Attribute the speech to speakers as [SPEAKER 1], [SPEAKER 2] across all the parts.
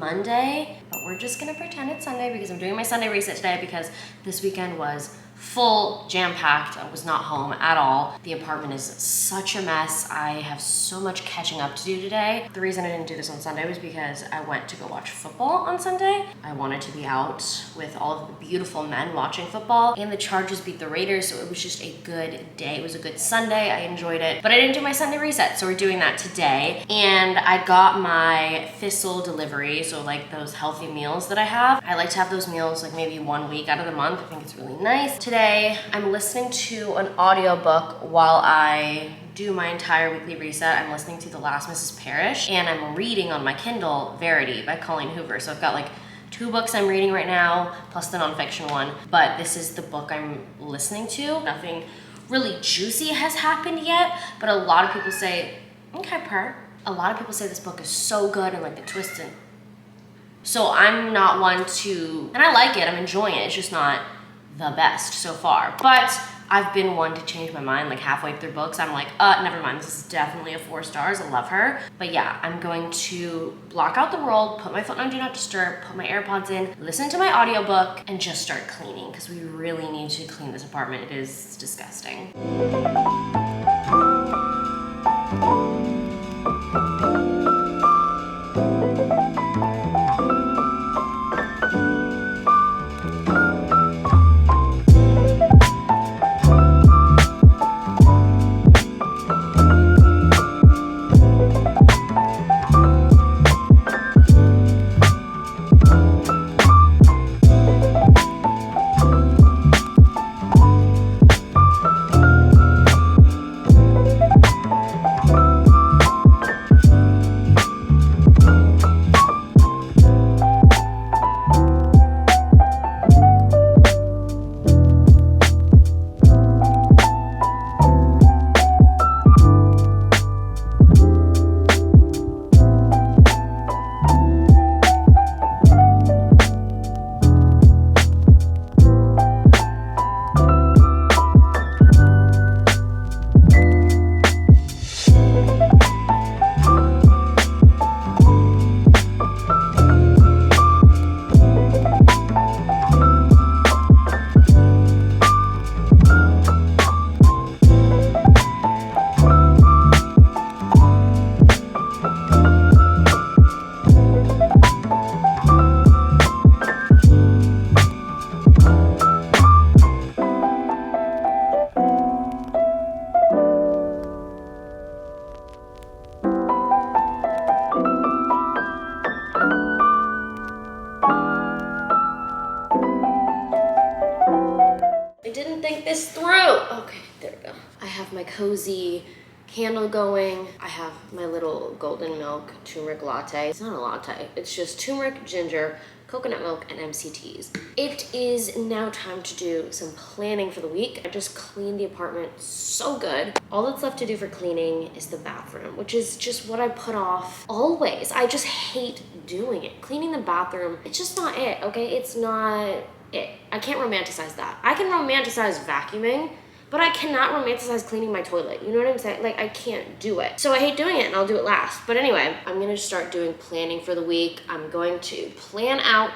[SPEAKER 1] Monday, but we're just gonna pretend it's Sunday because I'm doing my Sunday reset today because this weekend was full jam-packed. I was not home at all. The apartment is such a mess. I have so much catching up to do today. The reason I didn't do this on Sunday was because I went to go watch football on Sunday. I wanted to be out with all of the beautiful men watching football, and the Chargers beat the Raiders, so it was just a good day. It was a good Sunday. I enjoyed it, but I didn't do my Sunday reset, so we're doing that today. And I got my Thistle delivery, so like those healthy meals that I have. I like to have those meals like maybe 1 week out of the month. I think it's really nice. Today, I'm listening to an audiobook while I do my entire weekly reset. I'm listening to The Last Mrs. Parrish, and I'm reading on my Kindle Verity by Colleen Hoover. So I've got like 2 books I'm reading right now, plus the nonfiction one, but this is the book I'm listening to. Nothing really juicy has happened yet, but a lot of people say, okay, a lot of people say this book is so good and like the twists and so I'm not one to, and I like it, I'm enjoying it, it's just not the best so far. But I've been one to change my mind like halfway through books. I'm like, never mind, this is definitely a 4 stars, I love her. But yeah, I'm going to block out the world, put my phone on Do Not Disturb, put my AirPods in, listen to my audiobook, and just start cleaning because we really need to clean this apartment. It is disgusting. This through. Okay, there we go. I have my cozy candle going. I have my little golden milk turmeric latte. It's not a latte, it's just turmeric, ginger, coconut milk, and MCTs. It is now time to do some planning for the week. I just cleaned the apartment so good. All that's left to do for cleaning is the bathroom, which is just what I put off always. I just hate doing it. Cleaning the bathroom, it's just not it, okay? It's not it. I can't romanticize that. I can romanticize vacuuming, but I cannot romanticize cleaning my toilet. You know what I'm saying? Like, I can't do it. So I hate doing it and I'll do it last. But anyway, I'm gonna start doing planning for the week. I'm going to plan out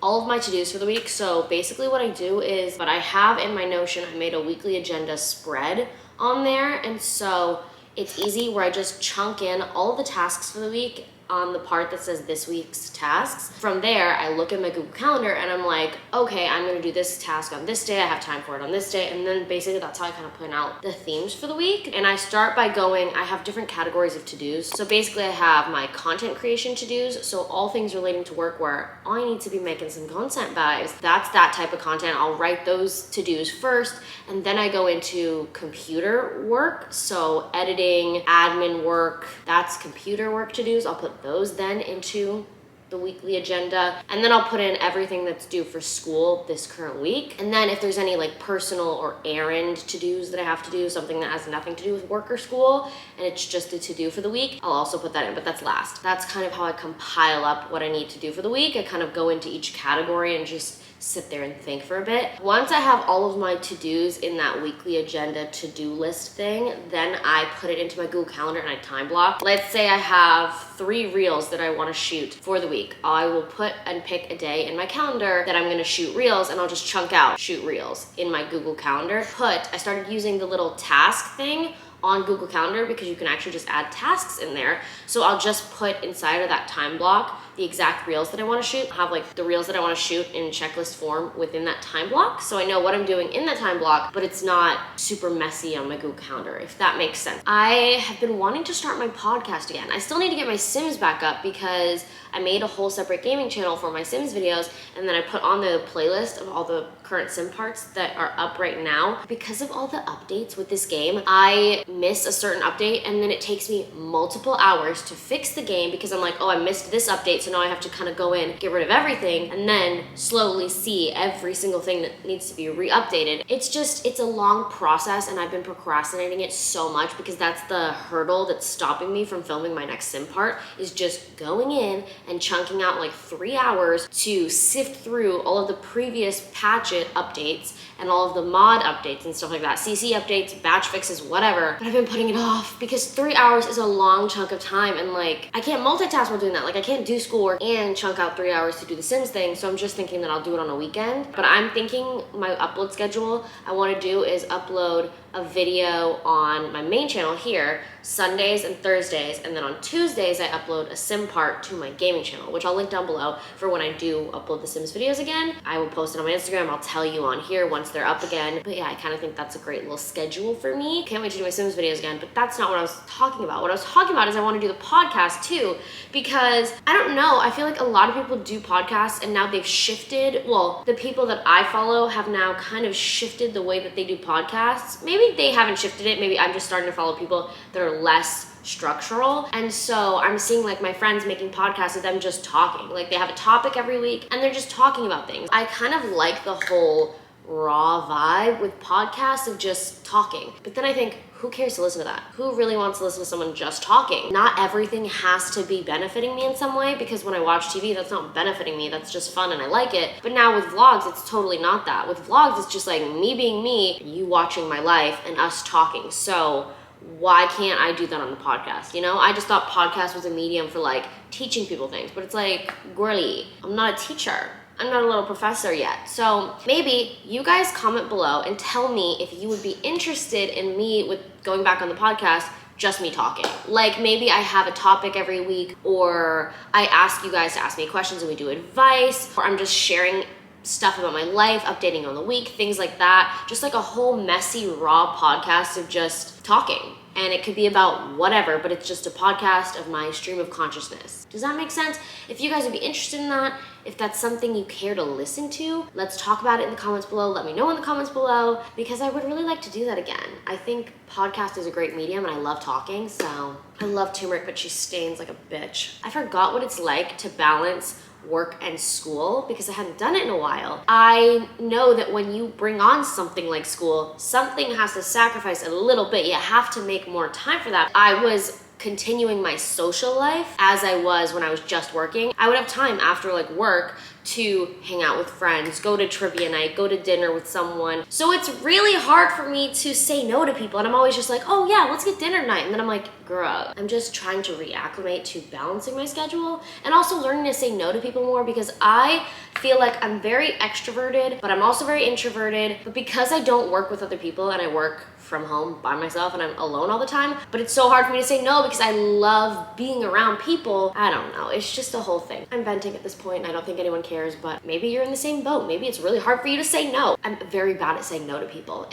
[SPEAKER 1] all of my to-dos for the week. So basically what I do is, but I have in my Notion, I made a weekly agenda spread on there. And so it's easy where I just chunk in all of the tasks for the week on the part that says this week's tasks. From there, I look at my Google Calendar and I'm like, okay, I'm gonna do this task on this day, I have time for it on this day, and then basically that's how I kind of plan out the themes for the week. And I start by going, I have different categories of to-dos. So basically I have my content creation to-dos, so all things relating to work where I need to be making some content vibes. That's that type of content. I'll write those to-dos first, and then I go into computer work. So editing, admin work, that's computer work to-dos. I'll put those then into the weekly agenda, and then I'll put in everything that's due for school this current week. And then if there's any like personal or errand to-dos that I have to do, something that has nothing to do with work or school, and it's just a to-do for the week, I'll also put that in, but that's last. That's kind of how I compile up what I need to do for the week. I kind of go into each category and just sit there and think for a bit. Once I have all of my to-dos in that weekly agenda to-do list thing, then I put it into my Google Calendar and I time block. Let's say I have 3 reels that I want to shoot for the week. I will put and pick a day in my calendar that I'm going to shoot reels, and I'll just chunk out shoot reels in my Google Calendar. I started using the little task thing on Google Calendar because you can actually just add tasks in there. So I'll just put inside of that time block the exact reels that I want to shoot. I have like the reels that I want to shoot in checklist form within that time block. So I know what I'm doing in that time block, but it's not super messy on my Google Calendar, if that makes sense. I have been wanting to start my podcast again. I still need to get my Sims back up because I made a whole separate gaming channel for my Sims videos, and then I put on the playlist of all the current Sim parts that are up right now. Because of all the updates with this game, I miss a certain update and then it takes me multiple hours to fix the game because I'm like, oh, I missed this update, so now I have to kind of go in, get rid of everything, and then slowly see every single thing that needs to be re-updated. It's a long process, and I've been procrastinating it so much because that's the hurdle that's stopping me from filming my next Sim part, is just going in and chunking out like 3 hours to sift through all of the previous patch updates and all of the mod updates and stuff like that, CC updates, batch fixes, whatever. But I've been putting it off because 3 hours is a long chunk of time, and like I can't multitask while doing that. Like I can't do schoolwork and chunk out 3 hours to do the Sims thing, so I'm just thinking that I'll do it on a weekend. But I'm thinking my upload schedule I want to do is upload a video on my main channel here Sundays and Thursdays, and then on Tuesdays I upload a Sim part to my gaming channel, which I'll link down below for when I do upload the Sims videos again. I will post it on my Instagram. I'll tell you on here once they're up again. But yeah, I kind of think that's a great little schedule for me. Can't wait to do my Sims videos again, but that's not what I was talking about. What I was talking about is I want to do the podcast too, because I don't know, I feel like a lot of people do podcasts and now they've shifted. Well, the people that I follow have now kind of shifted the way that they do podcasts. Maybe they haven't shifted it. Maybe I'm just starting to follow people that are less structural. And so I'm seeing like my friends making podcasts of them just talking. Like they have a topic every week and they're just talking about things. I kind of like the whole raw vibe with podcasts of just talking. But then I think, who cares to listen to that? Who really wants to listen to someone just talking? Not everything has to be benefiting me in some way, because when I watch TV, that's not benefiting me. That's just fun and I like it. But now with vlogs, it's totally not that. With vlogs, it's just like me being me, you watching my life, and us talking. So why can't I do that on the podcast? You know, I just thought podcast was a medium for like teaching people things, but it's like, girly, I'm not a teacher. I'm not a little professor yet. So maybe you guys comment below and tell me if you would be interested in me with going back on the podcast, just me talking. Like maybe I have a topic every week, or I ask you guys to ask me questions and we do advice, or I'm just sharing stuff about my life, updating on the week, things like that. Just like a whole messy, raw podcast of just talking. And it could be about whatever, but it's just a podcast of my stream of consciousness. Does that make sense? If you guys would be interested in that, if that's something you care to listen to, let's talk about it in the comments below. Let me know in the comments below, because I would really like to do that again. I think podcast is a great medium and I love talking, so I love turmeric, but she stains like a bitch. I forgot what it's like to balance work and school because I hadn't done it in a while. I know that when you bring on something like school, something has to sacrifice a little bit. You have to make more time for that. I was continuing my social life as I was when I was just working. I would have time after like work to hang out with friends, go to trivia night, go to dinner with someone. So it's really hard for me to say no to people. And I'm always just like, oh yeah, let's get dinner night. And then I'm like, girl, I'm just trying to reacclimate to balancing my schedule and also learning to say no to people more, because I feel like I'm very extroverted, but I'm also very introverted. But because I don't work with other people and I work from home by myself and I'm alone all the time, but it's so hard for me to say no because I love being around people. I don't know, it's just a whole thing. I'm venting at this point and I don't think anyone cares, but maybe you're in the same boat. Maybe it's really hard for you to say no. I'm very bad at saying no to people.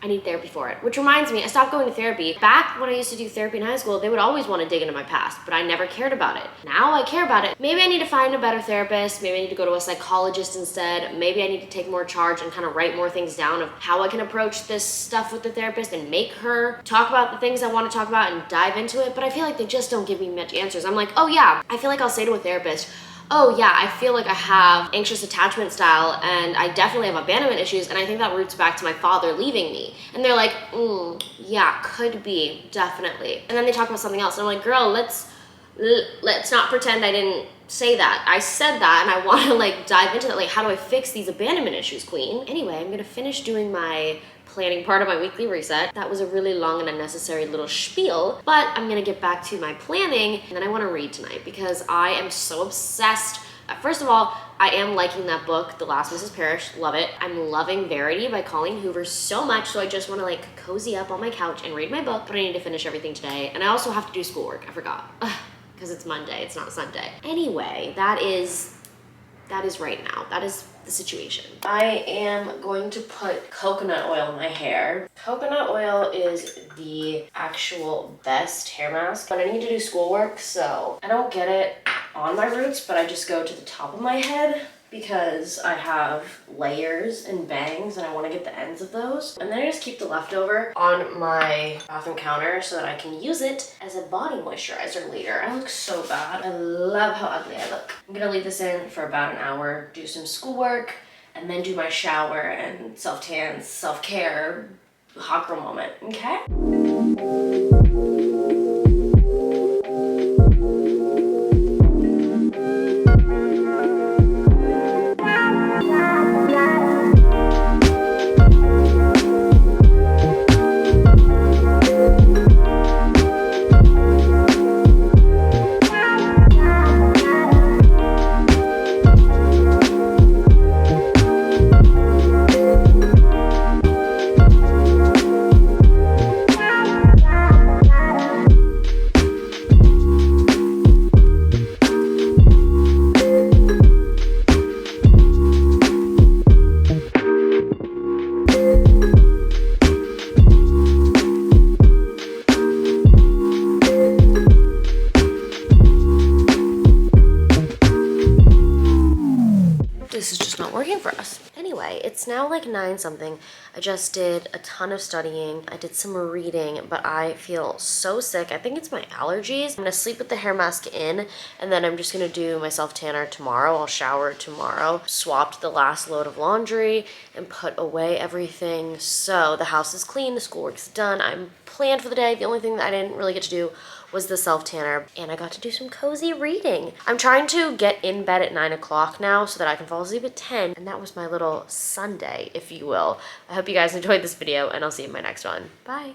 [SPEAKER 1] I need therapy for it. Which reminds me, I stopped going to therapy. Back when I used to do therapy in high school, they would always want to dig into my past, but I never cared about it. Now I care about it. Maybe I need to find a better therapist. Maybe I need to go to a psychologist instead. Maybe I need to take more charge and kind of write more things down of how I can approach this stuff with the therapist and make her talk about the things I want to talk about and dive into it. But I feel like they just don't give me much answers. I'm like, oh yeah, I feel like I'll say to a therapist, oh yeah, I feel like I have anxious attachment style and I definitely have abandonment issues, and I think that roots back to my father leaving me. And they're like, yeah, could be, definitely. And then they talk about something else and I'm like, girl, let's not pretend I didn't say that. I said that and I want to like dive into that. Like, how do I fix these abandonment issues, queen? Anyway, I'm gonna finish doing my planning part of my weekly reset. That was a really long and unnecessary little spiel, but I'm gonna get back to my planning, and then I wanna read tonight because I am so obsessed. First of all, I am liking that book, The Last Mrs. Parrish, love it. I'm loving Verity by Colleen Hoover so much, so I just wanna like cozy up on my couch and read my book, but I need to finish everything today. And I also have to do schoolwork, I forgot. Because it's Monday, it's not Sunday. Anyway, that is right now. That is the situation. I am going to put coconut oil in my hair. Coconut oil is the actual best hair mask, but I need to do schoolwork, so I don't get it on my roots, but I just go to the top of my head because I have layers and bangs and I want to get the ends of those. And then I just keep the leftover on my bathroom counter so that I can use it as a body moisturizer later. I look so bad. I love how ugly I look. I'm gonna leave this in for about an hour, do some schoolwork, and then do my shower and self-tan, self-care, hot girl moment, okay? This is just not working for us. Anyway, it's now like 9 something. I just did a ton of studying. I did some reading, but I feel so sick. I think it's my allergies. I'm gonna sleep with the hair mask in, and then I'm just gonna do my self-tanner tomorrow. I'll shower tomorrow. Swapped the last load of laundry and put away everything. So the house is clean, the schoolwork's done. I'm planned for the day. The only thing that I didn't really get to do was the self-tanner, and I got to do some cozy reading. I'm trying to get in bed at 9 o'clock now so that I can fall asleep at 10, and that was my little Sunday, if you will. I hope you guys enjoyed this video, and I'll see you in my next one. Bye.